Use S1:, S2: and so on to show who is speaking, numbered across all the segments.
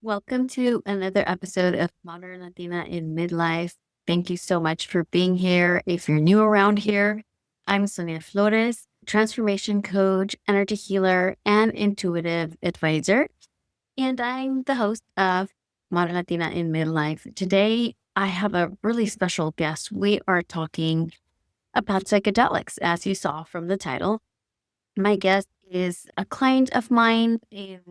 S1: Welcome to another episode of Modern Latina in Midlife. Thank you so much for being here. If you're new around here, I'm Sonia Flores, transformation coach, energy healer, and intuitive advisor. And I'm the host of Modern Latina in Midlife. Today, I have a really special guest. We are talking about psychedelics, as you saw from the title. My guest is a client of mine in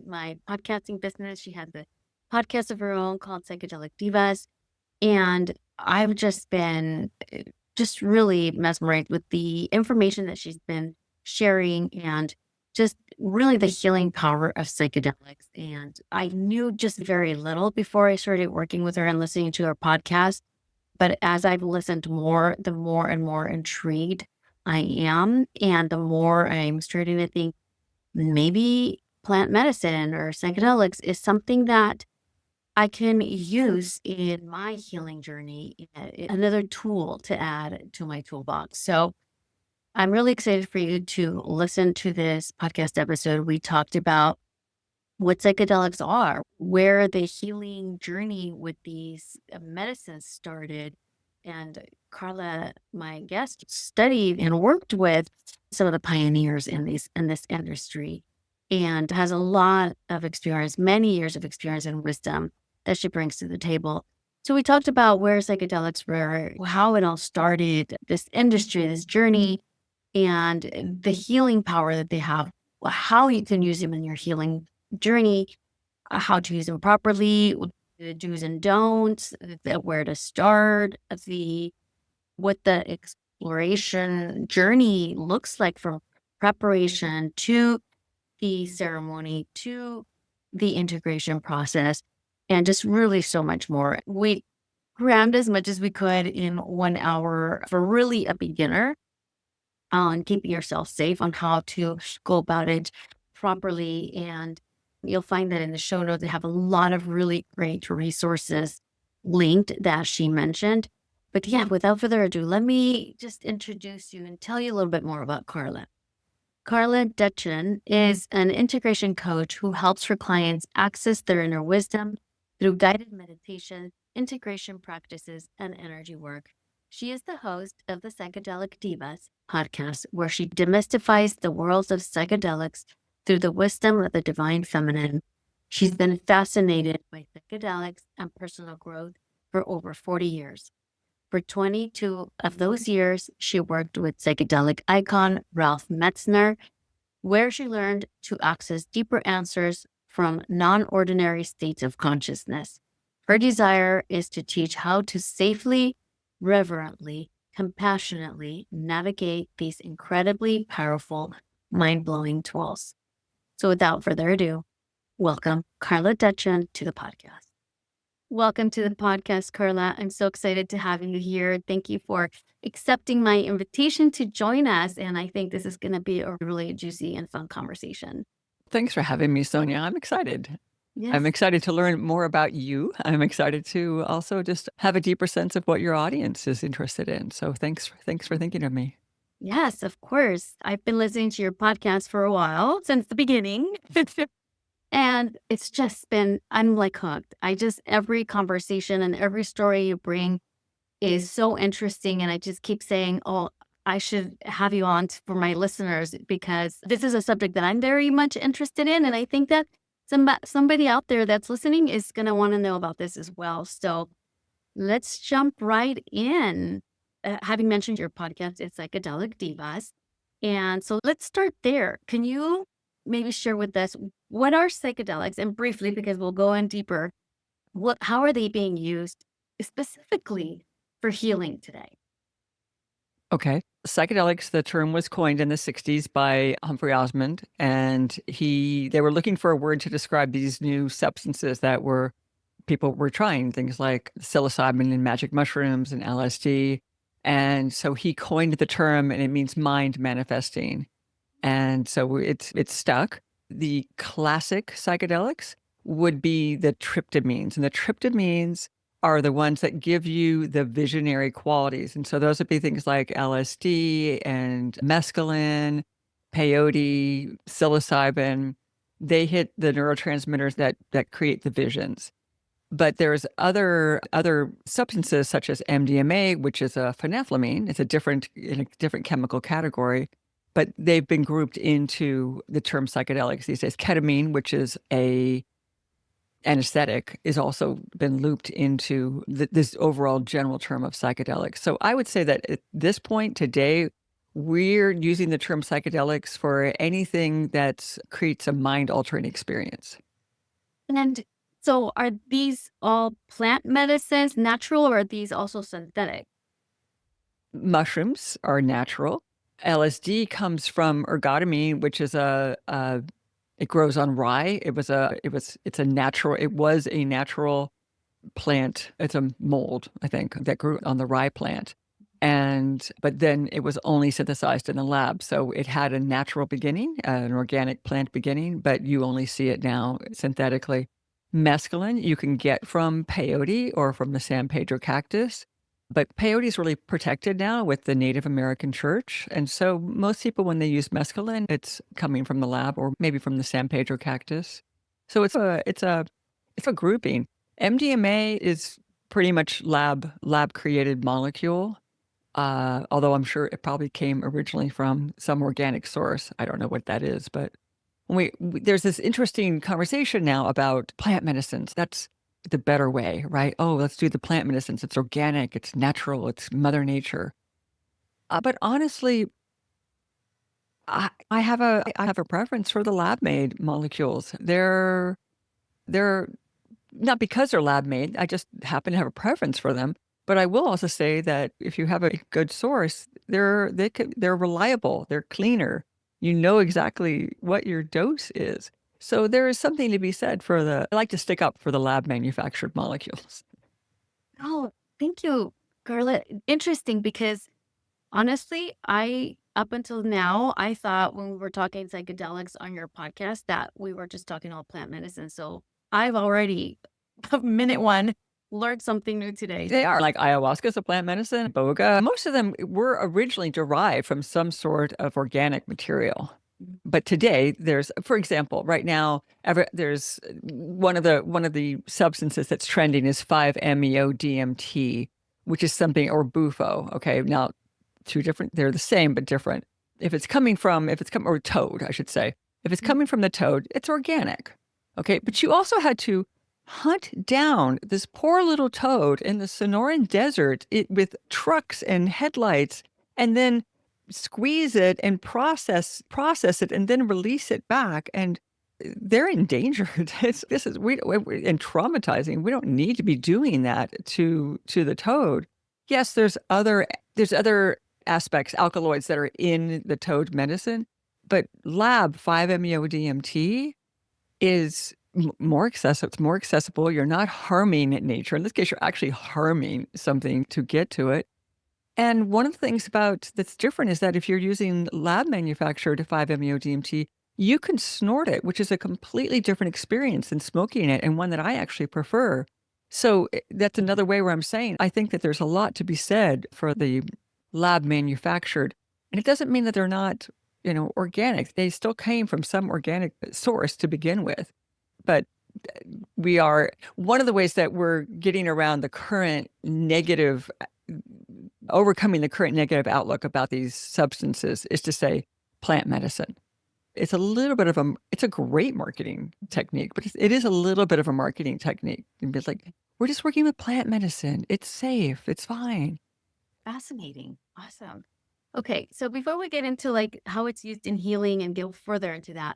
S1: my podcasting business. She has a podcast of her own called Psychedelic Divas. And I've just been just really mesmerized with the information that she's been sharing and just really the healing power of psychedelics. And I knew just very little before I started working with her and listening to her podcast. But as I've listened more, the more and more intrigued I am, and the more I'm starting to think maybe plant medicine or psychedelics is something that I can use in my healing journey, another tool to add to my toolbox. So I'm really excited for you to listen to this podcast episode. We talked about what psychedelics are, where the healing journey with these medicines started. And Carla, my guest, studied and worked with some of the pioneers in this industry and has a lot of experience, many years of experience and wisdom that she brings to the table. So we talked about where psychedelics were, how it all started, this industry, this journey, and the healing power that they have, how you can use them in your healing journey, how to use them properly, the do's and don'ts, where to start, what the exploration journey looks like from preparation to the ceremony to the integration process, and just really so much more. We crammed as much as we could in 1 hour for really a beginner on keeping yourself safe, on how to go about it properly. And you'll find that in the show notes, they have a lot of really great resources linked that she mentioned. But yeah, without further ado, let me just introduce you and tell you a little bit more about Carla. Carla Detchon is an integration coach who helps her clients access their inner wisdom through guided meditation, integration practices, and energy work. She is the host of the Psychedelic Divas podcast, where she demystifies the worlds of psychedelics through the wisdom of the divine feminine. She's been fascinated by psychedelics and personal growth for over 40 years. For 22 of those years, she worked with psychedelic icon Ralph Metzner, where she learned to access deeper answers from non ordinary states of consciousness. Her desire is to teach how to safely, reverently, compassionately navigate these incredibly powerful, mind blowing tools. So, without further ado, welcome Carla Detchon to the podcast. Welcome to the podcast, Carla. I'm so excited to have you here. Thank you for accepting my invitation to join us. And I think this is going to be a really juicy and fun conversation.
S2: Thanks for having me, Sonia. I'm excited. I'm
S1: Yes.
S2: excited to learn more about you. I'm excited to also just have a deeper sense of what your audience is interested in. So thanks for thinking of me.
S1: Yes, of course. I've been listening to your podcast for a while, since the beginning. And it's just been, I'm like hooked. Every conversation and every story you bring is so interesting. And I just keep saying, oh, I should have you on for my listeners because this is a subject that I'm very much interested in. And I think that somebody out there that's listening is going to want to know about this as well. So let's jump right in. Having mentioned your podcast, it's Psychedelic Divas. And so let's start there. Can you maybe share with us what are psychedelics? And briefly, because we'll go in deeper, how are they being used specifically for healing today?
S2: Okay. Psychedelics, the term was coined in the 60s by Humphrey Osmond, and they were looking for a word to describe these new substances that people were trying, things like psilocybin and magic mushrooms and LSD. And so he coined the term, and it means mind manifesting. And so it's stuck. The classic psychedelics would be the tryptamines, and the tryptamines are the ones that give you the visionary qualities. And so those would be things like LSD and mescaline, peyote, psilocybin. they hit the neurotransmitters that create the visions. But there's other substances such as MDMA, which is a phenethylamine. It's in a different chemical category, but they've been grouped into the term psychedelics these days. Ketamine, which is a anesthetic, is also been looped into this overall general term of psychedelics. So I would say that at this point today, we're using the term psychedelics for anything that creates a mind-altering experience.
S1: And so are these all plant medicines, natural, or are these also synthetic?
S2: Mushrooms are natural. LSD comes from ergotamine, which is it grows on rye. It's a natural, it was a natural plant. It's a mold, I think, that grew on the rye plant. But then it was only synthesized in the lab. So it had a natural beginning, an organic plant beginning, but you only see it now synthetically. Mescaline you can get from peyote or from the San Pedro cactus. But peyote is really protected now with the Native American church. And so most people, when they use mescaline, it's coming from the lab or maybe from the San Pedro cactus. So it's a grouping. MDMA is pretty much lab created molecule. Although I'm sure it probably came originally from some organic source. I don't know what that is, but there's this interesting conversation now about plant medicines. That's the better way, right? Oh, let's do the plant medicines. It's organic, it's natural, it's Mother Nature. But honestly, I have a preference for the lab made molecules. They're not because they're lab made. I just happen to have a preference for them. But I will also say that if you have a good source, they're reliable, they're cleaner. You know exactly what your dose is. So there is something to be said for I like to stick up for the lab manufactured molecules.
S1: Oh, thank you, Carla. Interesting because honestly, up until now, I thought when we were talking psychedelics on your podcast that we were just talking all plant medicine. So I've already, minute one, learned something new today.
S2: They are like ayahuasca is a plant medicine, boga. Most of them were originally derived from some sort of organic material. But today there's, for example, right now, there's one of the substances that's trending is 5-MeO-DMT, which is something, or bufo. Okay. Now two different, they're the same, but different. Or toad, I should say. If it's coming from the toad, it's organic. Okay. But you also had to hunt down this poor little toad in the Sonoran Desert with trucks and headlights, and then squeeze it and process it, and then release it back. And they're endangered. This is and traumatizing. We don't need to be doing that to the toad. Yes, there's other aspects, alkaloids that are in the toad medicine, but lab 5-MeO-DMT is more accessible. It's more accessible. You're not harming nature. In this case, you're actually harming something to get to it. And one of the things that's different is that if you're using lab manufactured 5-MeO-DMT, you can snort it, which is a completely different experience than smoking it, and one that I actually prefer. So that's another way where I'm saying I think that there's a lot to be said for the lab manufactured. And it doesn't mean that they're not, organic. They still came from some organic source to begin with. But one of the ways that we're getting around overcoming the current negative outlook about these substances is to say plant medicine. It's a great marketing technique, but it is a little bit of a marketing technique. It's like, we're just working with plant medicine. It's safe. It's fine.
S1: Fascinating. Awesome. Okay. So before we get into like how it's used in healing and go further into that,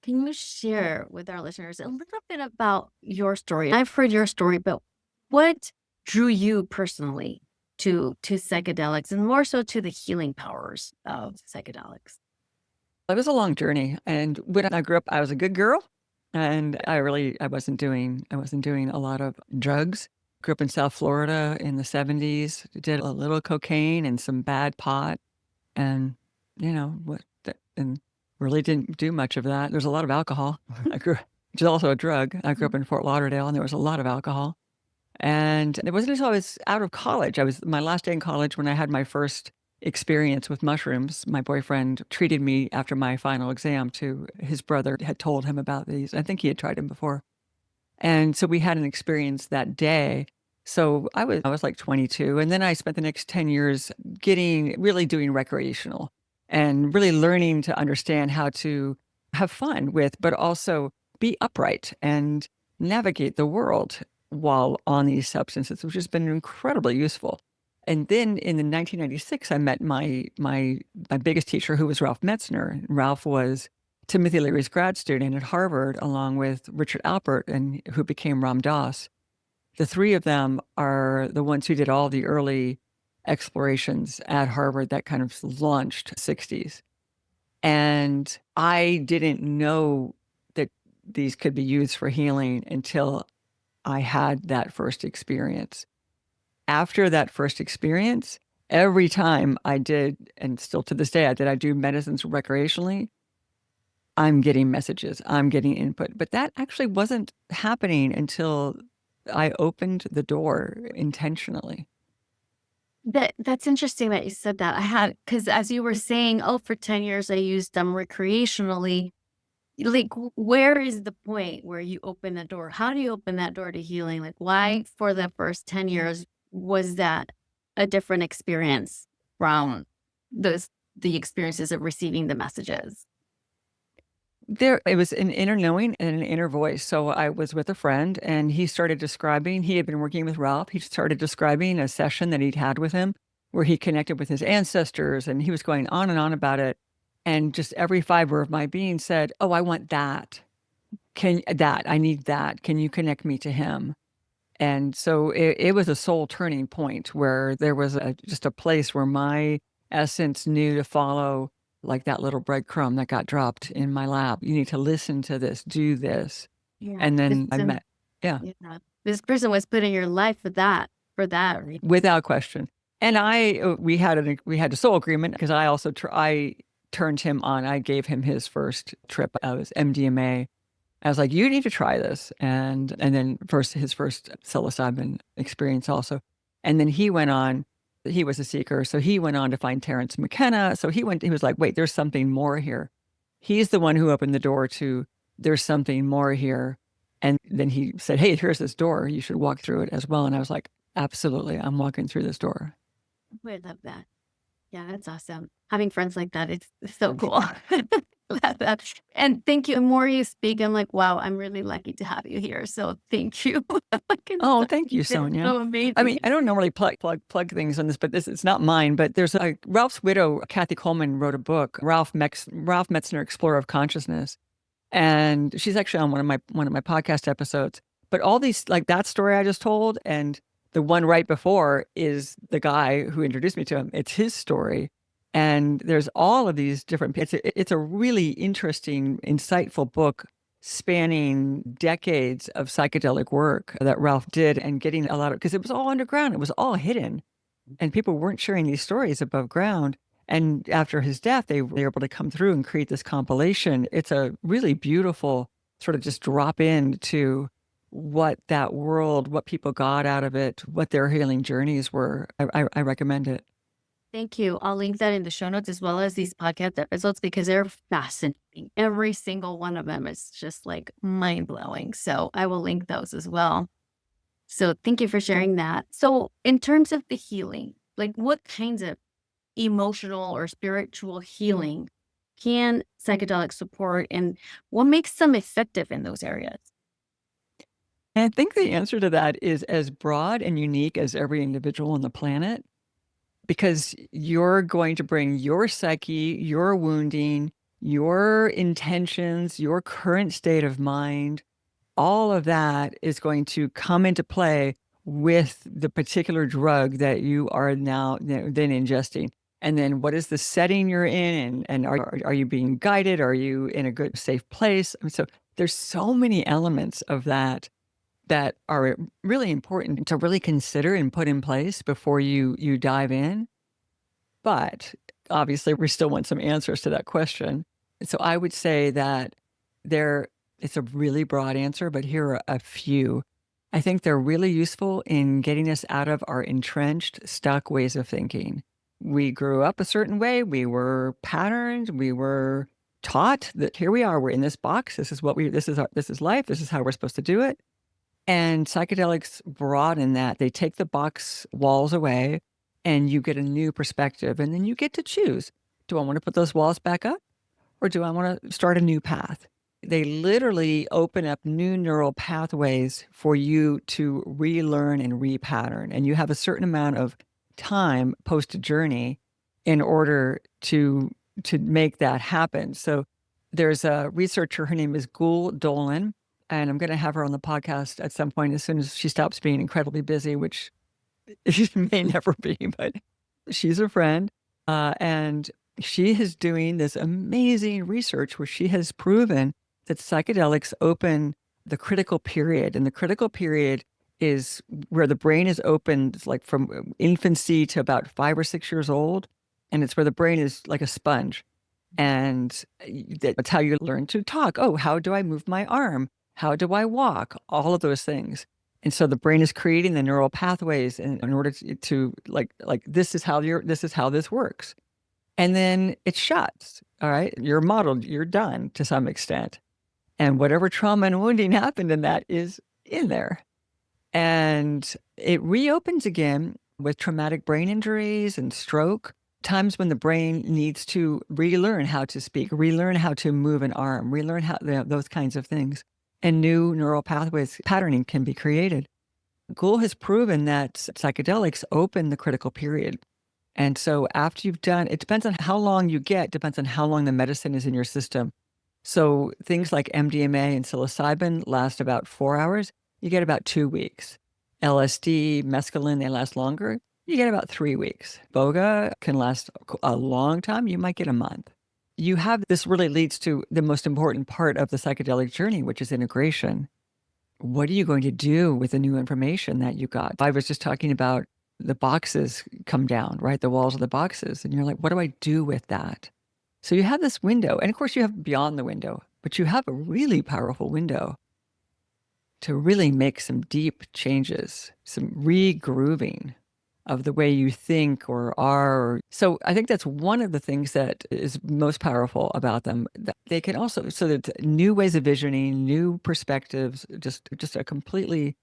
S1: can you share with our listeners a little bit about your story? I've heard your story, but what drew you personally to psychedelics and more so to the healing powers of psychedelics?
S2: It was a long journey. And when I grew up, I was a good girl. And I wasn't doing a lot of drugs. Grew up in South Florida in the 70s, did a little cocaine and some bad pot. And, and really didn't do much of that. There's a lot of alcohol. Which is also a drug. I grew up in Fort Lauderdale, and there was a lot of alcohol. And it wasn't until I was out of college. I was my last day in college when I had my first experience with mushrooms. My boyfriend treated me after my final exam to his brother had told him about these. I think he had tried them before. And so we had an experience that day. So I was like 22. And then I spent the next 10 years really doing recreational and really learning to understand how to have fun with, but also be upright and navigate the world while on these substances, which has been incredibly useful. And then in 1996, I met my biggest teacher, who was Ralph Metzner. Ralph was Timothy Leary's grad student at Harvard, along with Richard Alpert, and who became Ram Dass. The three of them are the ones who did all the early explorations at Harvard that kind of launched 60s. And I didn't know that these could be used for healing until I had that first experience. After that first experience, every time I did, and still to this day, I do medicines recreationally, I'm getting messages, I'm getting input. But that actually wasn't happening until I opened the door intentionally.
S1: That's interesting that you said that. Because as you were saying, oh, for 10 years I used them recreationally. Like, where is the point where you open the door? How do you open that door to healing? Like, why for the first 10 years was that a different experience from the experiences of receiving the messages?
S2: It was an inner knowing and an inner voice. So I was with a friend and he had been working with Ralph. He started describing a session that he'd had with him where he connected with his ancestors, and he was going on and on about it. And just every fiber of my being said, "Oh, I want that. I need that. Can you connect me to him?" And so it was a soul turning point where there was just a place where my essence knew to follow, like that little breadcrumb that got dropped in my lap. You need to listen to this, do this.
S1: Yeah.
S2: And then I met, yeah,
S1: Yeah. This person was put in your life for that reason.
S2: without question. And we had a soul agreement because I turned him on. I gave him his first trip. I was MDMA. I was like, you need to try this. And then his first psilocybin experience also. And then he was a seeker. So he went on to find Terence McKenna. So he was like, wait, there's something more here. He's the one who opened the door to, there's something more here. And then he said, hey, here's this door. You should walk through it as well. And I was like, absolutely. I'm walking through this door.
S1: I love that. Yeah, that's awesome. Having friends like that, it's so cool. Love that. And thank you. The more you speak, I'm like, wow, I'm really lucky to have you here. So thank you.
S2: Oh, thank you, Sonia.
S1: So amazing.
S2: I mean, I don't normally plug things on this, but it's not mine. But there's Ralph's widow, Kathy Coleman, wrote a book, Ralph Metzner, Explorer of Consciousness, and she's actually on one of my podcast episodes. But all these, like that story I just told, and the one right before is the guy who introduced me to him. It's his story. And there's all of these different, it's a really interesting, insightful book spanning decades of psychedelic work that Ralph did, and getting a lot of, because it was all underground, it was all hidden, and people weren't sharing these stories above ground. And after his death, they were able to come through and create this compilation. It's a really beautiful sort of just drop into what that world, what people got out of it, what their healing journeys were. I recommend it.
S1: Thank you. I'll link that in the show notes as well as these podcast episodes because they're fascinating. Every single one of them is just like mind blowing. So I will link those as well. So thank you for sharing that. So in terms of the healing, like what kinds of emotional or spiritual healing can psychedelics support, and what makes them effective in those areas?
S2: And I think the answer to that is as broad and unique as every individual on the planet, because you're going to bring your psyche, your wounding, your intentions, your current state of mind. All of that is going to come into play with the particular drug that you are now then ingesting. And then what is the setting you're in? And are you being guided? Are you in a good, safe place? I mean, so there's so many elements of that that are really important to really consider and put in place before you dive in. But obviously, we still want some answers to that question. So I would say that it's a really broad answer, but here are a few. I think they're really useful in getting us out of our entrenched, stuck ways of thinking. We grew up a certain way. We were patterned. We were taught that here we are. We're in this box. This is this is life. This is how we're supposed to do it. And psychedelics broaden that. They take the box walls away and you get a new perspective. And then you get to choose. Do I want to put those walls back up or do I want to start a new path? They literally open up new neural pathways for you to relearn and repattern. And you have a certain amount of time post a journey in order to make that happen. So there's a researcher, her name is Gul Dolan, and I'm going to have her on the podcast at some point as soon as she stops being incredibly busy, which she may never be, but she's a friend. And she is doing this amazing research where she has proven that psychedelics open the critical period. And the critical period is where the brain is opened, like from infancy to about 5 or 6 years old. And it's where the brain is like a sponge. And that's how you learn to talk. Oh, how do I move my arm? How do I walk? All of those things. And so the brain is creating the neural pathways in order to like this is how this works. And then it shuts. All right. You're modeled, you're done to some extent. And whatever trauma and wounding happened in that is in there. And it reopens again with traumatic brain injuries and stroke, times when the brain needs to relearn how to speak, relearn how to move an arm, relearn how those kinds of things. And new neural pathways patterning can be created. Gould has proven that psychedelics open the critical period. And so after you've done, it depends on how long you get, depends on how long the medicine is in your system. So things like MDMA and psilocybin last about 4 hours. You get about 2 weeks. LSD, mescaline, they last longer. You get about 3 weeks. Boga can last a long time. You might get a month. You have, this really leads to the most important part of the psychedelic journey, which is integration. What are you going to do with the new information that you got? I was just talking about the boxes come down, right? The walls of the boxes. And you're like, what do I do with that? So you have this window. And of course, you have beyond the window, but you have a really powerful window to really make some deep changes, some regrooving of the way you think or are. So I think that's one of the things that is most powerful about them. They can also, so that new ways of visioning, new perspectives, just a completely,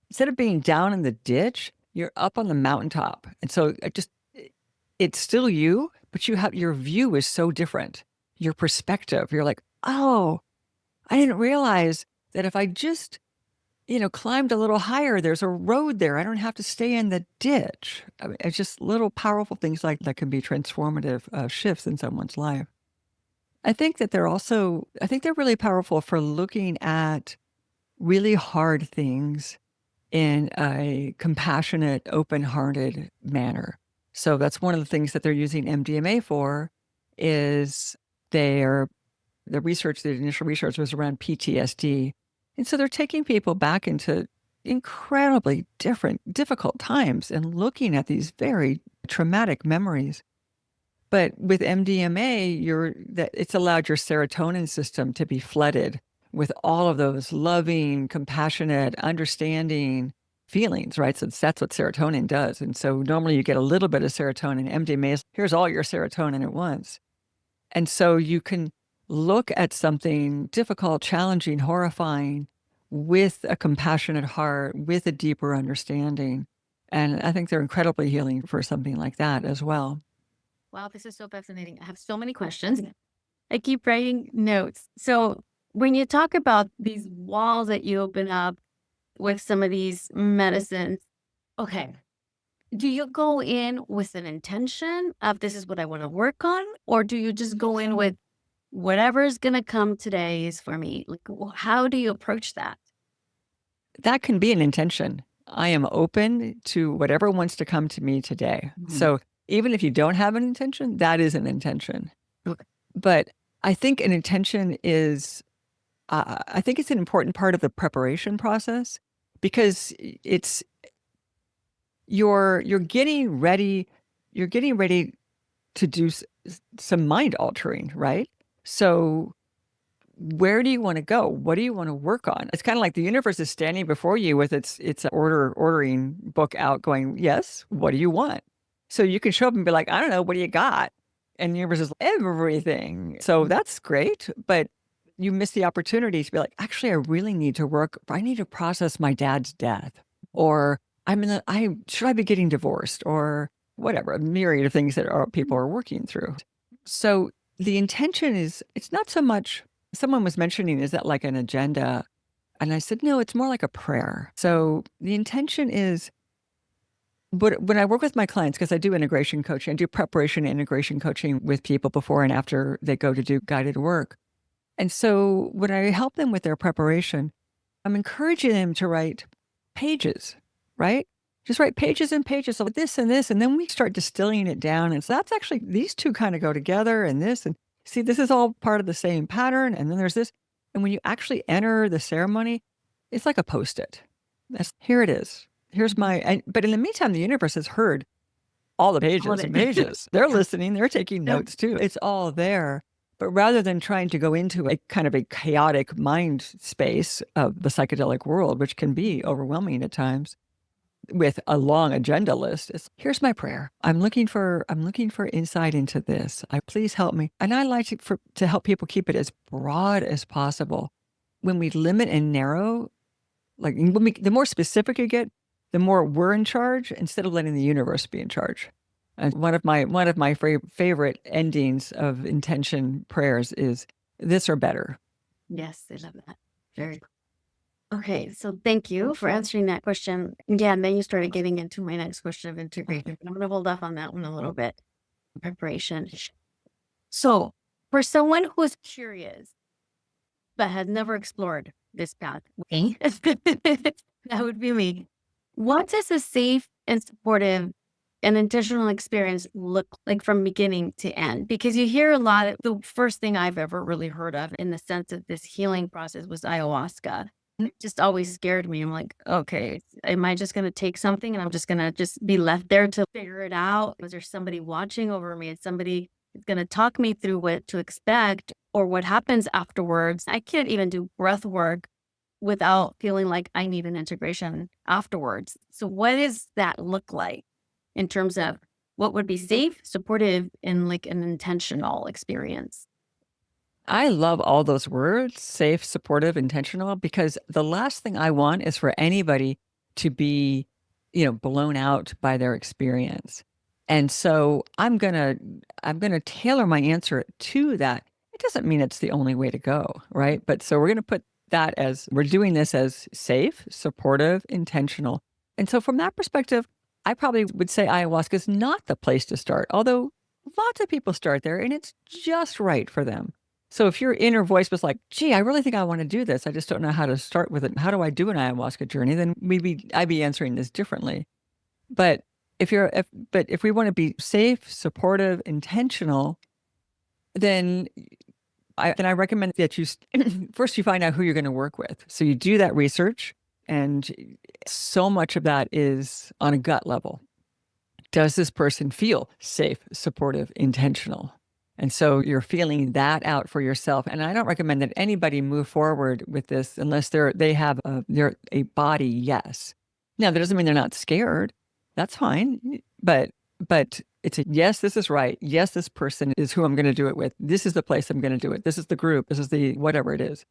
S2: instead of being down in the ditch, you're up on the mountaintop. And so it's still you, but you have, your view is so different. Your perspective, you're like, oh, I didn't realize that if I just, climbed a little higher, there's a road there. I don't have to stay in the ditch. I mean, it's just little powerful things like that can be transformative shifts in someone's life. I think that I think they're really powerful for looking at really hard things in a compassionate, open-hearted manner. So that's one of the things that they're using MDMA for is the initial research was around PTSD. And so they're taking people back into incredibly difficult times and looking at these very traumatic memories. But with MDMA, it's allowed your serotonin system to be flooded with all of those loving, compassionate, understanding feelings, right? So that's what serotonin does. And so normally you get a little bit of serotonin. MDMA is, here's all your serotonin at once. And so you can look at something difficult, challenging, horrifying with a compassionate heart, with a deeper understanding. And I think they're incredibly healing for something like that as well.
S1: Wow, this is so fascinating. I have so many questions. I keep writing notes. So when you talk about these walls that you open up with some of these medicines, okay, do you go in with an intention of this is what I want to work on? Or do you just go in with whatever's going to come today is for me? Like, how do you approach that?
S2: That can be an intention. I am open to whatever wants to come to me today. Mm-hmm. So even if you don't have an intention, that is an intention. Okay. But I think an intention is, I think it's an important part of the preparation process because you're getting ready to do some mind altering, right? So where do you want to go? What do you want to work on? It's kind of like the universe is standing before you with its ordering book out going, yes, what do you want? So you can show up and be like, I don't know, what do you got? And the universe is everything. So that's great. But you miss the opportunity to be like, actually, I really need to work. I need to process my dad's death. Or should I be getting divorced? Or whatever, a myriad of things that people are working through. So the intention is, it's not so much, someone was mentioning, is that like an agenda? And I said, no, it's more like a prayer. So the intention is, but when I work with my clients, because I do integration coaching, I do preparation and integration coaching with people before and after they go to do guided work. And so when I help them with their preparation, I'm encouraging them to write pages, right? Just write pages and pages of this and this. And then we start distilling it down. And so that's actually, these two kind of go together, and this, and see, this is all part of the same pattern. And then there's this. And when you actually enter the ceremony, it's like a Post-it. Here it is. Here's but in the meantime, the universe has heard all the pages and pages. They're listening, they're taking notes too. It's all there. But rather than trying to go into a kind of a chaotic mind space of the psychedelic world, which can be overwhelming at times, with a long agenda list, it's, here's my prayer. I'm looking for insight into this. Please help me. And I like to help people keep it as broad as possible. When we limit and narrow, like the more specific you get, the more we're in charge, instead of letting the universe be in charge. And one of my favorite endings of intention prayers is this or better.
S1: Yes, I love that. Very cool. Okay, so thank you for answering that question. Yeah, and then you started getting into my next question of integration, but I'm going to hold off on that one a little bit. Preparation. So, for someone who is curious but had never explored this path, me, that would be me. What does a safe and supportive and intentional experience look like from beginning to end? Because you hear a lot of, the first thing I've ever really heard of in the sense of this healing process was ayahuasca. And it just always scared me. I'm like, okay, am I just going to take something and I'm just going to just be left there to figure it out? Was there somebody watching over me? Is somebody going to talk me through what to expect or what happens afterwards? I can't even do breath work without feeling like I need an integration afterwards. So what does that look like in terms of what would be safe, supportive, and like an intentional experience?
S2: I love all those words, safe, supportive, intentional, because the last thing I want is for anybody to be, blown out by their experience. And so I'm going to tailor my answer to that. It doesn't mean it's the only way to go, right? But so we're going to put that as, we're doing this as safe, supportive, intentional. And so from that perspective, I probably would say ayahuasca is not the place to start, although lots of people start there and it's just right for them. So if your inner voice was like, gee, I really think I want to do this, I just don't know how to start with it. How do I do an ayahuasca journey? Then I'd be answering this differently. But if we want to be safe, supportive, intentional, then I recommend that you first you find out who you're going to work with. So you do that research, and so much of that is on a gut level. Does this person feel safe, supportive, intentional? And so you're feeling that out for yourself. And I don't recommend that anybody move forward with this unless they're a body yes. Now, that doesn't mean they're not scared. That's fine. But it's a yes, this is right. Yes, this person is who I'm going to do it with. This is the place I'm going to do it. This is the group. This is the whatever it is.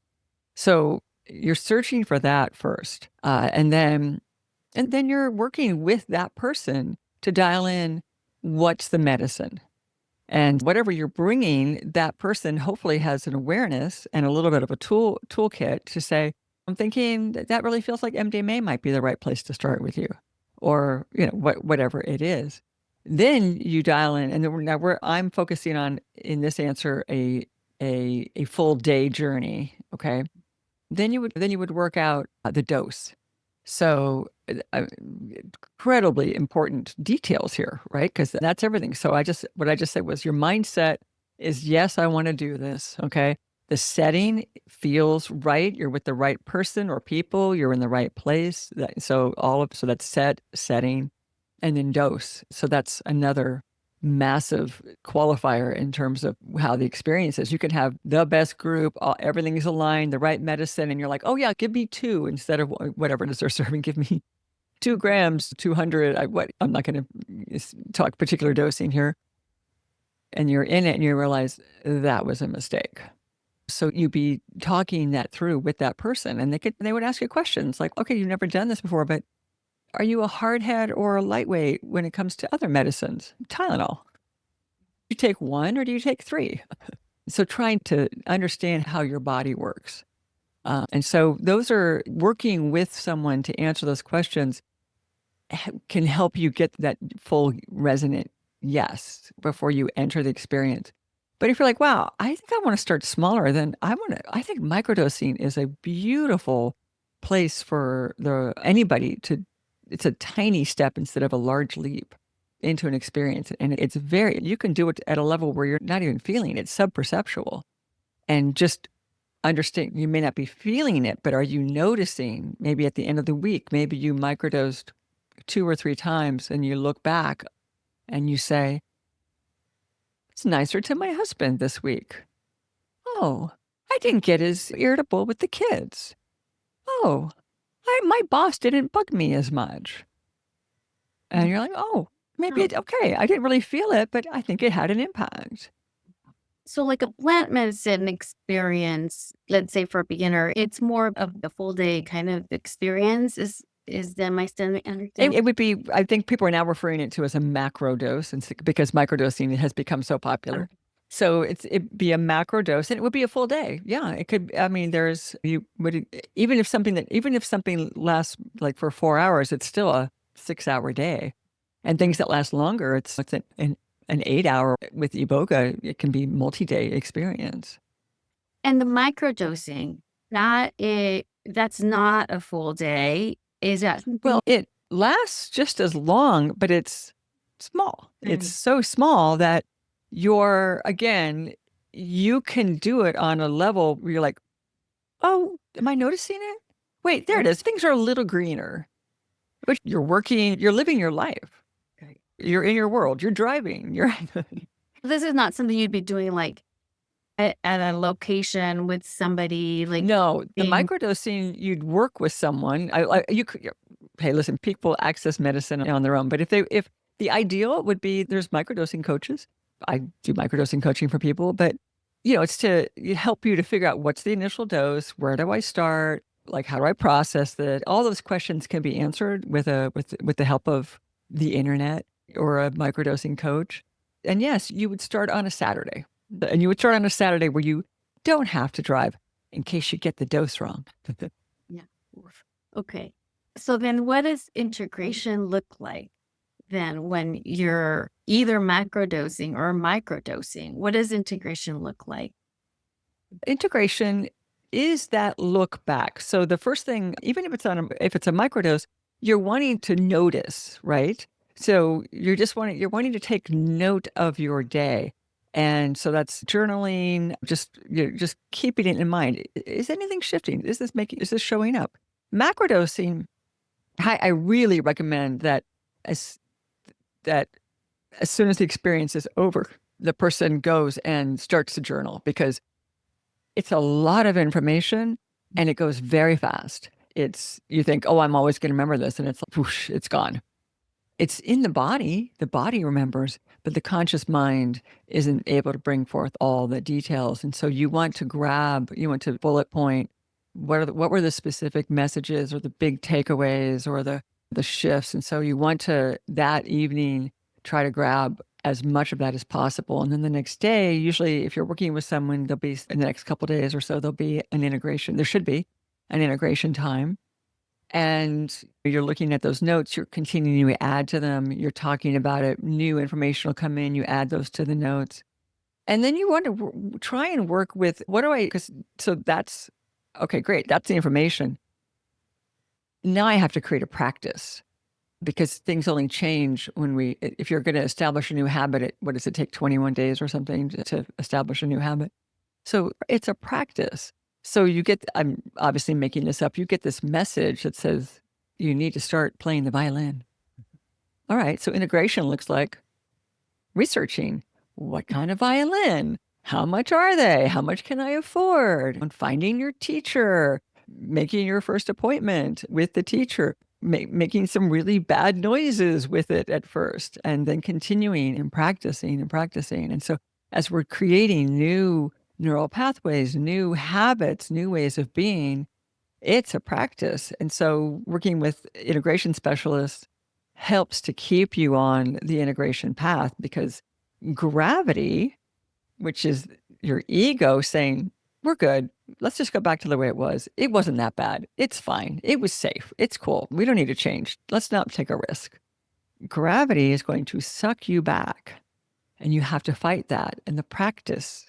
S2: So you're searching for that first. And then you're working with that person to dial in what's the medicine. And whatever you're bringing, that person hopefully has an awareness and a little bit of a toolkit to say, I'm thinking that really feels like MDMA might be the right place to start with you, or whatever it is. Then you dial in, and I'm focusing on in this answer a full day journey. Okay, then you would work out the dose. So incredibly important details here, right? Because that's everything. So what I just said was your mindset is, yes, I want to do this. Okay. The setting feels right. You're with the right person or people. You're in the right place. So that's setting, and then dose. So that's another massive qualifier in terms of how the experience is. You can have the best group, everything's aligned, the right medicine, and you're like, oh yeah, give me 2 instead of whatever it is they're serving. Give me 2 grams, 200. I'm not going to talk particular dosing here. And you're in it and you realize that was a mistake. So you be talking that through with that person, and they would ask you questions like, okay, you've never done this before, but are you a hardhead or a lightweight when it comes to other medicines? Tylenol. Do you take one or do you take three? So trying to understand how your body works. And so those are working with someone to answer those questions can help you get that full resonant yes before you enter the experience. But if you're like, wow, I think I want to start smaller, then I think microdosing is a beautiful place for anybody to, it's a tiny step instead of a large leap into an experience. And you can do it at a level where you're not even feeling it. It's sub-perceptual. And just understand, you may not be feeling it, but are you noticing maybe at the end of the week, maybe you microdosed 2 or 3 times and you look back and you say, it's nicer to my husband this week. Oh, I didn't get as irritable with the kids. Oh, my boss didn't bug me as much. And you're like, oh, maybe okay. I didn't really feel it, but I think it had an impact.
S1: So like a plant medicine experience, let's say for a beginner, it's more of the full day kind of experience is that my understanding?
S2: It would be, I think people are now referring it to as a macro dose, and because microdosing has become so popular. So it'd be a macro dose, and it would be a full day. Yeah, it could. I mean, even if something lasts like for 4 hours, it's still a 6-hour day, and things that last longer, it's an 8-hour with iboga. It can be multi-day experience.
S1: And the microdosing, that's not a full day. Is that
S2: well? It lasts just as long, but it's small. It's so small that you can do it on a level where you're like, oh, am I noticing it? Wait, there it is. Things are a little greener. But you're working, you're living your life. You're in your world. You're driving.
S1: This is not something you'd be doing like at a location with somebody. Like
S2: no, the microdosing, you'd work with someone. Hey, listen, people access medicine on their own, but if the ideal would be there's microdosing coaches. I do microdosing coaching for people, but it's to help you to figure out what's the initial dose, where do I start, like how do I process that? All those questions can be answered with the help of the internet or a microdosing coach. And yes, you would start on a Saturday. And you would start on a Saturday where you don't have to drive in case you get the dose wrong.
S1: Yeah. Okay. So then what does integration look like then when you're either macrodosing or microdosing? What does integration look like?
S2: Integration is that look back. So the first thing, even if it's a microdose, you're wanting to notice, right? So you're wanting to take note of your day. And so that's journaling, just keeping it in mind. Is anything shifting? Is this showing up? Macrodosing, I really recommend that as soon as the experience is over, the person goes and starts to journal, because it's a lot of information and it goes very fast. You think, oh, I'm always going to remember this. And it's like, whoosh, it's gone. It's in the body remembers, but the conscious mind isn't able to bring forth all the details. And so you want to bullet point, what were the specific messages or the big takeaways or the shifts. And so you want to, that evening, try to grab as much of that as possible. And then the next day, usually if you're working with someone, in the next couple of days or so, there'll be an integration. There should be an integration time. And you're looking at those notes, you're continuing to add to them, you're talking about it, new information will come in, you add those to the notes. And then you want to try and work with, so that's, okay, great, that's the information. Now I have to create a practice, because things only change if you're going to establish a new habit, what does it take, 21 days or something to establish a new habit? So it's a practice. So I'm obviously making this up, you get this message that says you need to start playing the violin. All right, so integration looks like researching what kind of violin, how much are they, how much can I afford, and finding your teacher, making your first appointment with the teacher, making some really bad noises with it at first, and then continuing and practicing and practicing. And so as we're creating new neural pathways, new habits, new ways of being, it's a practice. And so working with integration specialists helps to keep you on the integration path, because gravity, which is your ego saying, we're good. Let's just go back to the way it was. It wasn't that bad. It's fine. It was safe. It's cool. We don't need to change. Let's not take a risk. Gravity is going to suck you back, and you have to fight that. And the practice,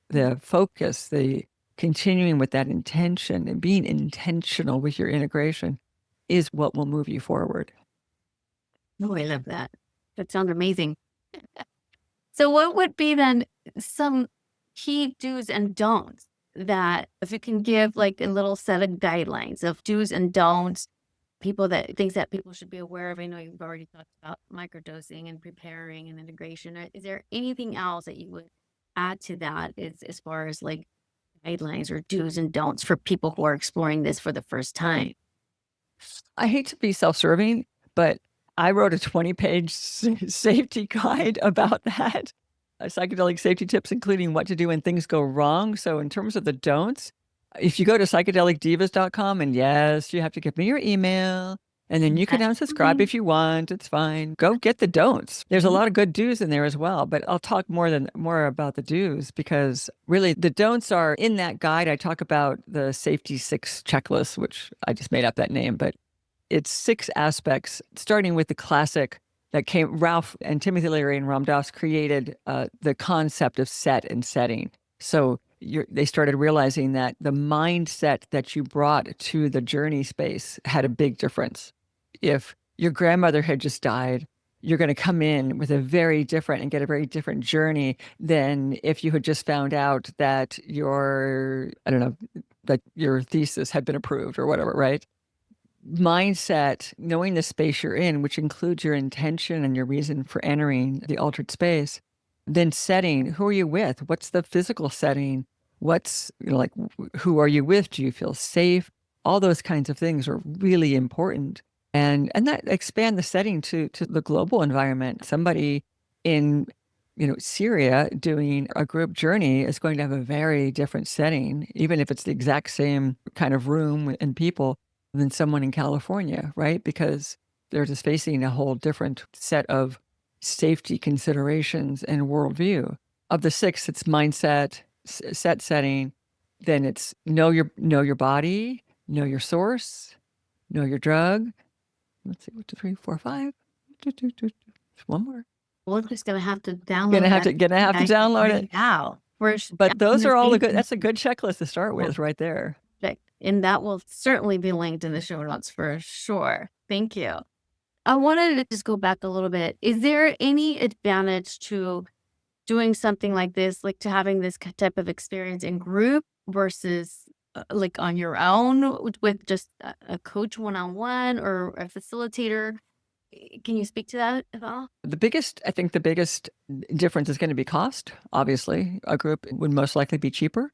S2: the focus, the continuing with that intention and being intentional with your integration is what will move you forward.
S1: Oh, I love that. That sounds amazing. So what would be then some key do's and don'ts that, if you can give like a little set of guidelines of do's and don'ts, things that people should be aware of? I know you've already talked about microdosing and preparing and integration. Is there anything else that you would add to that as far as like guidelines or do's and don'ts for people who are exploring this for the first time?
S2: I hate to be self-serving, but I wrote a 20-page safety guide about that. Psychedelic safety tips, including what to do when things go wrong. So in terms of the don'ts, if you go to psychedelicdivas.com, and yes, you have to give me your email, and then you can unsubscribe if you want. It's fine. Go get the don'ts. There's a lot of good do's in there as well, but I'll talk more about the do's, because really the don'ts are in that guide. I talk about the safety 6 checklist, which I just made up that name, but it's 6 aspects, starting with the classic that came. Ralph and Timothy Leary and Ram Dass created the concept of set and setting. So they started realizing that the mindset that you brought to the journey space had a big difference. If your grandmother had just died, you're going to come in with a very different and get a very different journey than if you had just found out that that your thesis had been approved or whatever, right? Mindset, knowing the space you're in, which includes your intention and your reason for entering the altered space. Then setting, who are you with? What's the physical setting? What's, like, who are you with? Do you feel safe? All those kinds of things are really important. And that expand the setting to the global environment. Somebody in, Syria doing a group journey is going to have a very different setting, even if it's the exact same kind of room and people, than someone in California, right? Because they're just facing a whole different set of safety considerations and worldview. Of the 6, it's mindset, setting. Then it's know your body, know your source, know your drug. Let's see, 1, 2, 3, 4, 5. One more.
S1: We're just gonna have to download.
S2: Gonna have to download it
S1: now.
S2: But those are all that's a good checklist to start with, right there.
S1: And that will certainly be linked in the show notes for sure. Thank you. I wanted to just go back a little bit. Is there any advantage to doing something like this, like to having this type of experience in group versus like on your own with just a coach one-on-one or a facilitator? Can you speak to that at all?
S2: I think the biggest difference is going to be cost. Obviously, a group would most likely be cheaper.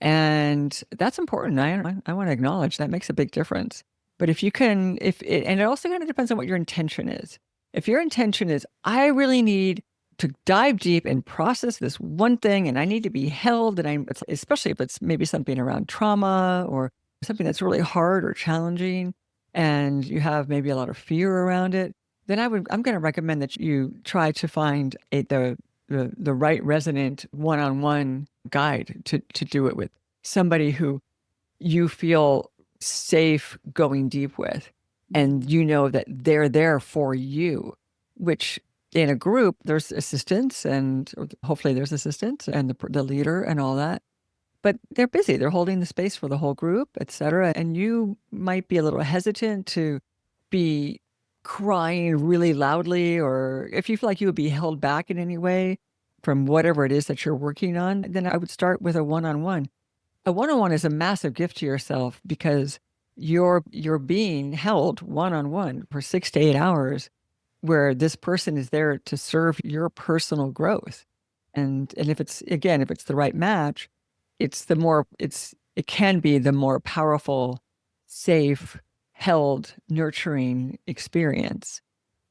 S2: And that's important. I want to acknowledge that makes a big difference. But and it also kind of depends on what your intention is. If your intention is, I really need to dive deep and process this one thing, and I need to be held, especially if it's maybe something around trauma or something that's really hard or challenging, and you have maybe a lot of fear around it, then I'm going to recommend that you try to find the right resonant one-on-one guide to do it with, somebody who you feel safe going deep with, and that they're there for you. Which in a group, there's assistance, and hopefully there's assistance and the leader and all that, but they're busy. They're holding the space for the whole group, etc. And you might be a little hesitant to be crying really loudly, or if you feel like you would be held back in any way from whatever it is that you're working on, then I would start with a one-on-one. A one-on-one is a massive gift to yourself, because you're being held one-on-one for 6 to 8 hours, where this person is there to serve your personal growth. And if it's the right match, it can be the more powerful, safe, held, nurturing experience.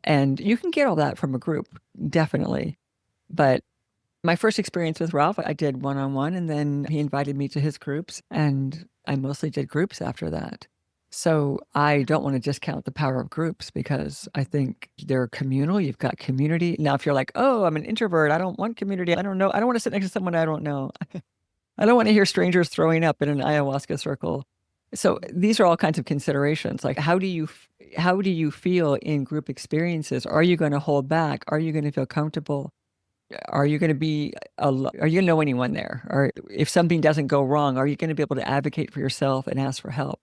S2: And you can get all that from a group, definitely. But my first experience with Ralph, I did one-on-one, and then he invited me to his groups, and I mostly did groups after that. So I don't want to discount the power of groups because I think they're communal. You've got community. Now, if you're like, oh, I'm an introvert, I don't want community. I don't know. I don't want to sit next to someone I don't know. I don't want to hear strangers throwing up in an ayahuasca circle. So these are all kinds of considerations. Like, how do you feel in group experiences? Are you going to hold back? Are you going to feel comfortable? Are you going to be, are you going to know anyone there? Or if something doesn't go wrong, are you going to be able to advocate for yourself and ask for help?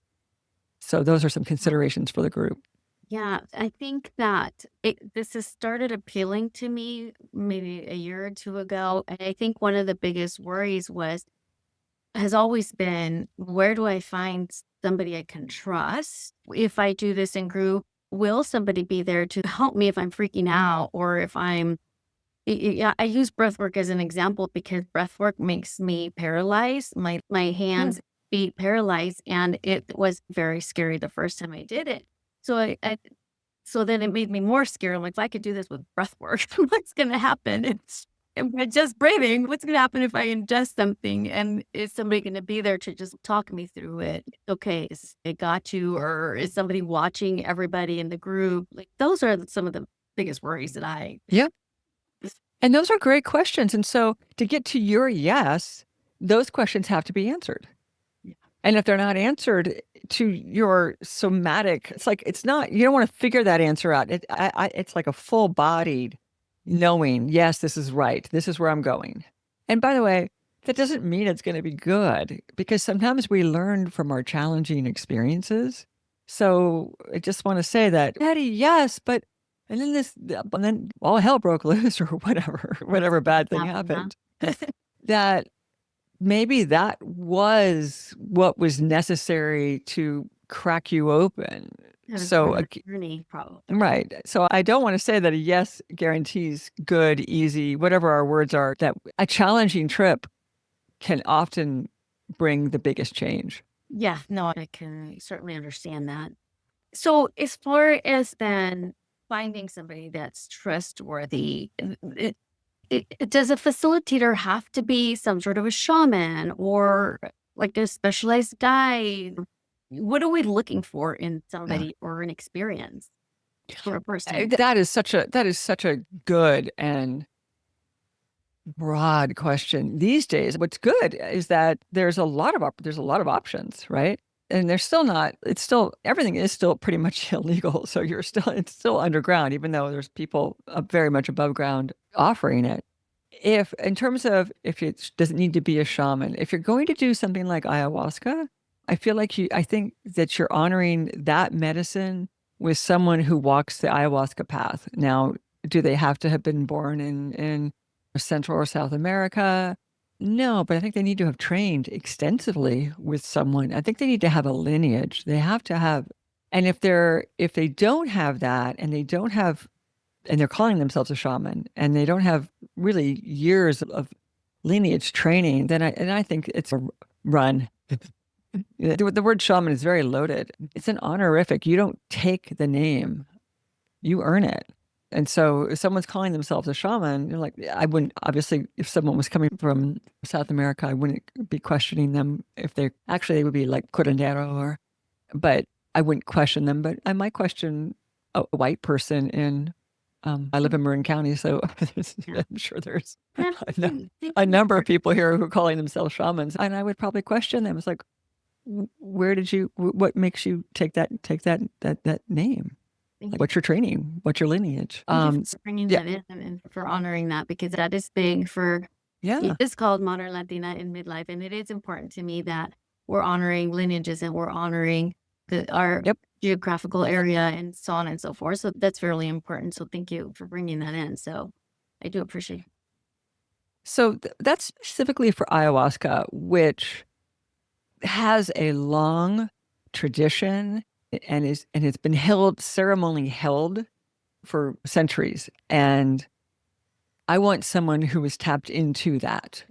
S2: So those are some considerations for the group.
S1: Yeah, I think that this has started appealing to me maybe a year or two ago. And I think one of the biggest worries has always been, where do I find somebody I can trust? If I do this in group, will somebody be there to help me if I'm freaking out, or if yeah, I use breath work as an example because breath work makes me paralyzed, my hands, feet paralyzed, and it was very scary the first time I did it. So so then it made me more scared. I'm like, if I could do this with breath work, what's going to happen? And we're just breathing. What's going to happen if I ingest something? And is somebody going to be there to just talk me through it? Okay, it got you, or is somebody watching everybody in the group? Like, those are some of the biggest worries that I.
S2: Yeah. And those are great questions. And so to get to your yes, those questions have to be answered.
S1: Yeah.
S2: And if they're not answered to your somatic, it's like, it's not, you don't want to figure that answer out. It's like a full bodied knowing, yes, this is right. This is where I'm going. And by the way, that doesn't mean it's going to be good, because sometimes we learn from our challenging experiences. So I just want to say that, Eddie, yes, but and then all hell broke loose or whatever bad thing happened. That maybe that was what was necessary to crack you open. So
S1: a journey, probably.
S2: right. So I don't want to say that a yes guarantees good, easy, whatever our words are, that a challenging trip can often bring the biggest change.
S1: Yeah, no, I can certainly understand that. So as far as then finding somebody that's trustworthy, does a facilitator have to be some sort of a shaman or like a specialized guide? What are we looking for in somebody or an experience for a person?
S2: That is such a good and broad question. These days, what's good is that there's a lot of options, right? And everything is still pretty much illegal. So it's still underground, even though there's people very much above ground offering it. If it doesn't need to be a shaman, if you're going to do something like ayahuasca, I think that you're honoring that medicine with someone who walks the ayahuasca path. Now, do they have to have been born in Central or South America? No, but I think they need to have trained extensively with someone. I think they need to have a lineage. They have to have, and if they don't have that, and they're calling themselves a shaman, and they don't have really years of lineage training, then I think it's a run. The word shaman is very loaded. It's an honorific. You don't take the name, you earn it. And so if someone's calling themselves a shaman, you're like, I wouldn't, obviously, if someone was coming from South America, I wouldn't be questioning them if they would be like curandero, but I wouldn't question them. But I might question a white person I live in Marin County, so I'm sure there's a number of people here who are calling themselves shamans. And I would probably question them. It's like, what makes you take that name? Like, what's your training? What's your lineage?
S1: Thank you for bringing that in and for honoring that, because that is big it's called Modern Latina in Midlife. And it is important to me that we're honoring lineages and we're honoring our geographical area and so on and so forth. So that's really important. So thank you for bringing that in. So I do appreciate it.
S2: So that's specifically for ayahuasca, which has a long tradition and it's been ceremonially held for centuries. And I want someone who is tapped into that.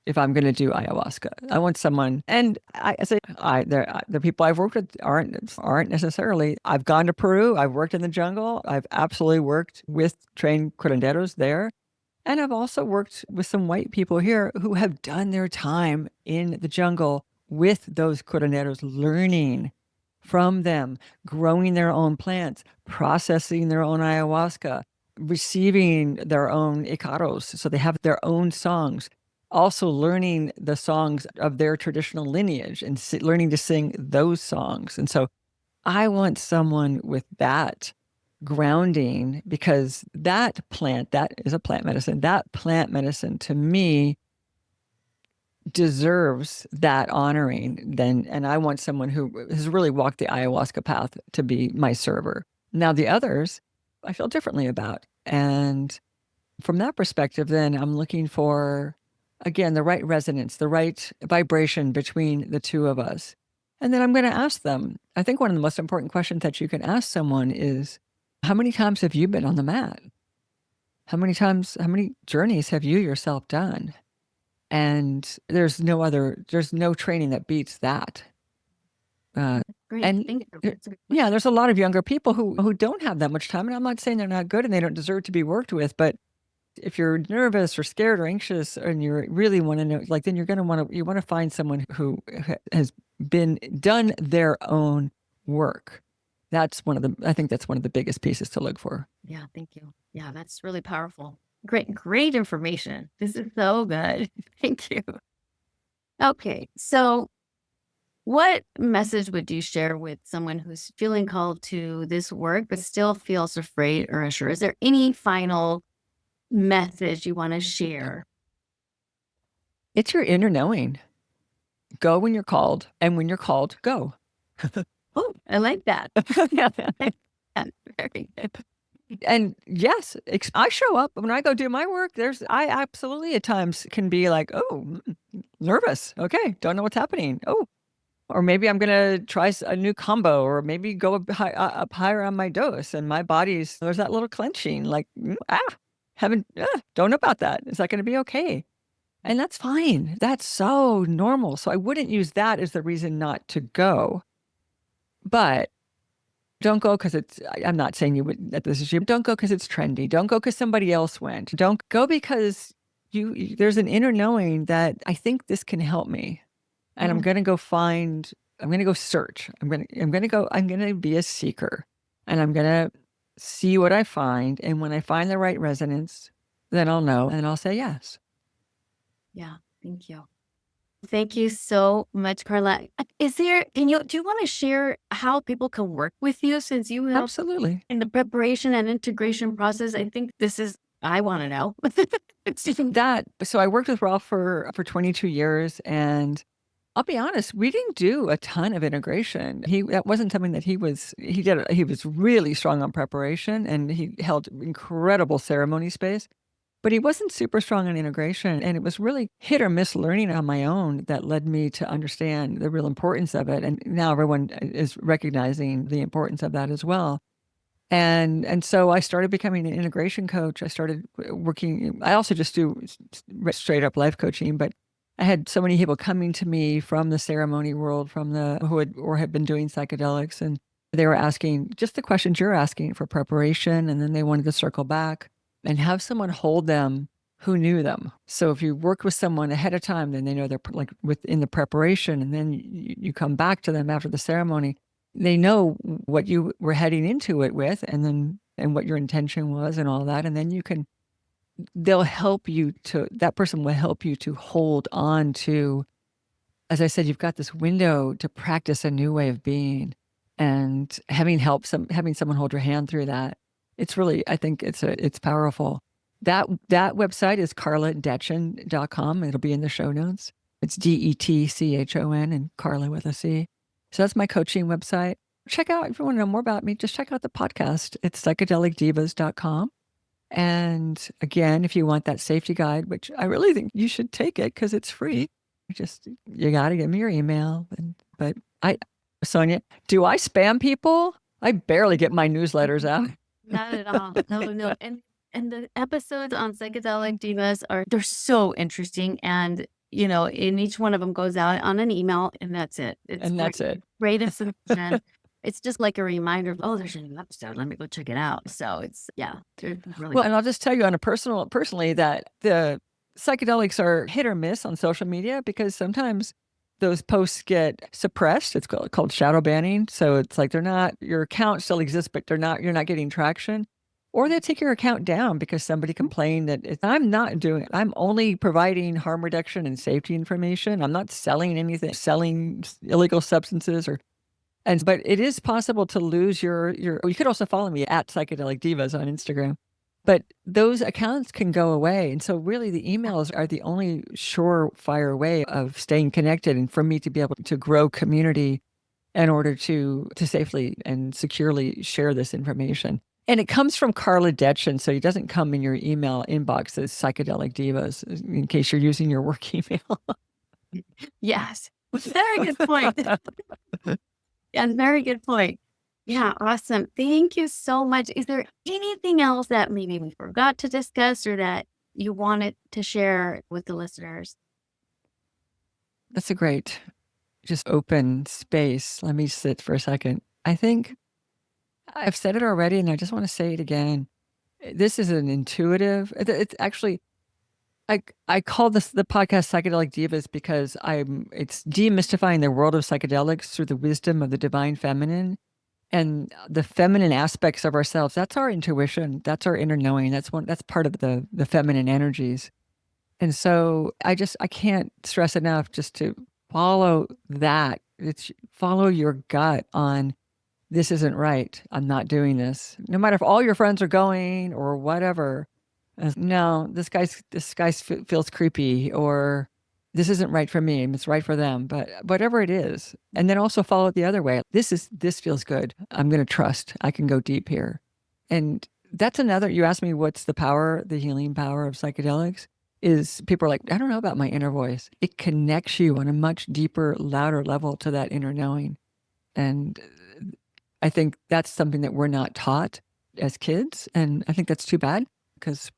S2: if I'm going to do ayahuasca. I want someone, and I say, the people I've worked with aren't necessarily. I've gone to Peru. I've worked in the jungle. I've absolutely worked with trained curanderos there. And I've also worked with some white people here who have done their time in the jungle with those curanderos, learning from them, growing their own plants, processing their own ayahuasca, receiving their own icaros. So they have their own songs, also learning the songs of their traditional lineage and learning to sing those songs. And so I want someone with that grounding, because that is a plant medicine. That plant medicine to me deserves that honoring then. And I want someone who has really walked the ayahuasca path to be my server. Now, the others, I feel differently about. And from that perspective, then I'm looking for, again, the right resonance, the right vibration between the two of us. And then I'm going to ask them. I think one of the most important questions that you can ask someone is, how many times have you been on the mat? How many journeys have you yourself done? And there's no training that beats that.
S1: Great.
S2: And
S1: Thank you.
S2: yeah, there's a lot of younger people who don't have that much time. And I'm not saying they're not good and they don't deserve to be worked with, but if you're nervous or scared or anxious and you really want to know, like, then you want to find someone who has done their own work. I think that's one of the biggest pieces to look for.
S1: Yeah, thank you. Yeah, that's really powerful. Great information. This is so good. Thank you. Okay, so what message would you share with someone who's feeling called to this work but still feels afraid or unsure? Is there any final message you want to share?
S2: It's your inner knowing. Go when you're called, and when you're called, go.
S1: Oh, I like that.
S2: Yeah.
S1: Very good.
S2: And yes, I show up when I go do my work. I absolutely at times can be like, oh, nervous. Okay, don't know what's happening. Oh, or maybe I'm gonna try a new combo, or maybe go up higher on my dose, and my there's that little clenching, like don't know about that. Is that going to be okay? And that's fine. That's so normal. So I wouldn't use that as the reason not to go. But don't go because I'm not saying that this is you. Don't go because it's trendy. Don't go because somebody else went. Don't go because there's an inner knowing that I think this can help me. And I'm going to go search. I'm going to be a seeker, and I'm going to see what I find. And when I find the right resonance, then I'll know and I'll say yes.
S1: Yeah, thank you. Thank you so much, Carla. Do you want to share how people can work with you, since you help
S2: Absolutely
S1: in the preparation and integration process? I think I want to know.
S2: So I worked with Ralph for 22 years, and I'll be honest, we didn't do a ton of integration. That wasn't something that he did. He was really strong on preparation, and he held incredible ceremony space. But he wasn't super strong on integration, and it was really hit or miss learning on my own that led me to understand the real importance of it. And now everyone is recognizing the importance of that as well. And so I started becoming an integration coach. I started working. I also just do straight up life coaching, but I had so many people coming to me from the ceremony world, who had been doing psychedelics, and they were asking just the questions you're asking for preparation, and then they wanted to circle back and have someone hold them who knew them. So if you work with someone ahead of time, then they know they're like within the preparation, and then you come back to them after the ceremony, they know what you were heading into it with, and what your intention was and all that. And then that person will help you to hold on to, as I said, you've got this window to practice a new way of being, and having someone hold your hand through that. It's really, I think it's powerful. That website is carladetchon.com. It'll be in the show notes. It's DETCHON and Carla with a C. So that's my coaching website. Check out, if you want to know more about me, just check out the podcast. It's psychedelicdivas.com. And again, if you want that safety guide, which I really think you should take it because it's free, you got to give me your email. Sonia, do I spam people? I barely get my newsletters out.
S1: Not at all. No. And the episodes on Psychedelic Divas they're so interesting. And and each one of them goes out on an email, and that's it. It's
S2: And that's it.
S1: great information. It's just like a reminder of, oh, there's a new episode. Let me go check it out. So it's, yeah, they're really
S2: Well, and I'll just tell you on a personally that the psychedelics are hit or miss on social media because sometimes those posts get suppressed. It's called shadow banning. So it's like your account still exists, but you're not getting traction. Or they take your account down because somebody complained I'm not doing it. I'm only providing harm reduction and safety information. I'm not selling anything, selling illegal substances but it is possible to lose you could also follow me at Psychedelic Divas on Instagram. But those accounts can go away. And so really the emails are the only surefire way of staying connected and for me to be able to grow community in order to safely and securely share this information. And it comes from Carla Detchon, so it doesn't come in your email inbox as Psychedelic Divas, in case you're using your work email.
S1: Yes. Very good point. Yeah, very good point. Yeah, awesome. Thank you so much. Is there anything else that maybe we forgot to discuss or that you wanted to share with the listeners?
S2: That's a great, just open space. Let me sit for a second. I think I've said it already, and I just want to say it again. This is an intuitive, it's actually, I call the podcast Psychedelic Divas because it's demystifying the world of psychedelics through the wisdom of the divine feminine and the feminine aspects of ourselves. That's our intuition. That's our inner knowing. That's part of the feminine energies. And so I can't stress enough just to follow that. Follow your gut on this isn't right. I'm not doing this. No matter if all your friends are going or whatever. No, this guy feels creepy, or this isn't right for me. It's right for them, but whatever it is. And then also follow it the other way. This feels good. I'm going to trust. I can go deep here. And that's another, you asked me what's the healing power of psychedelics is people are like, I don't know about my inner voice. It connects you on a much deeper, louder level to that inner knowing. And I think that's something that we're not taught as kids. And I think that's too bad because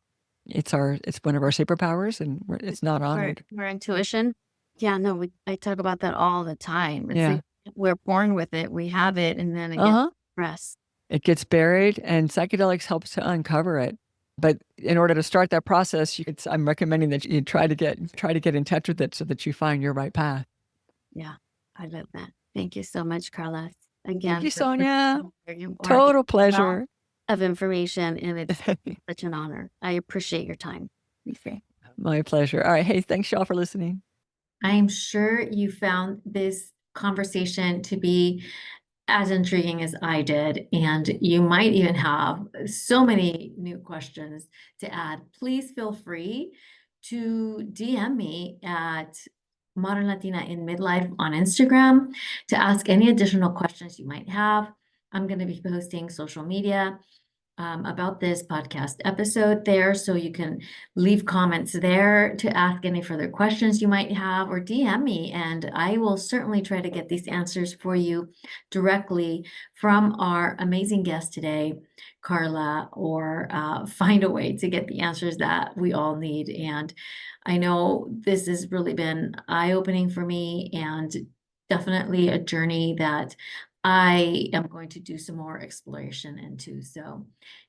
S2: it's one of our superpowers and it's not honored.
S1: Our intuition. Yeah, no, I talk about that all the time. It's
S2: Yeah.
S1: like we're born with it. We have it, and then it gets suppressed.
S2: It gets buried, and psychedelics helps to uncover it. But in order to start that process, I'm recommending that you try to get in touch with it so that you find your right path.
S1: Yeah, I love that. Thank you so much, Carla. Again,
S2: thank you, Sonia. Total pleasure.
S1: Of information, and it's such an honor. I appreciate your time.
S2: My pleasure. All right. Hey, thanks y'all for listening.
S1: I'm sure you found this conversation to be as intriguing as I did, and you might even have so many new questions to add. Please feel free to DM me at Modern Latina in Midlife on Instagram to ask any additional questions you might have. I'm going to be posting social media about this podcast episode there, so you can leave comments there to ask any further questions you might have, or DM me, and I will certainly try to get these answers for you directly from our amazing guest today, Carla, or find a way to get the answers that we all need. And I know this has really been eye-opening for me, and definitely a journey that I am going to do some more exploration into. So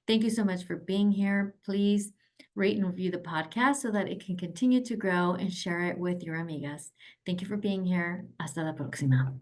S1: thank you so much for being here. Please rate and review the podcast so that it can continue to grow, and share it with your amigas. Thank you for being here. Hasta la próxima.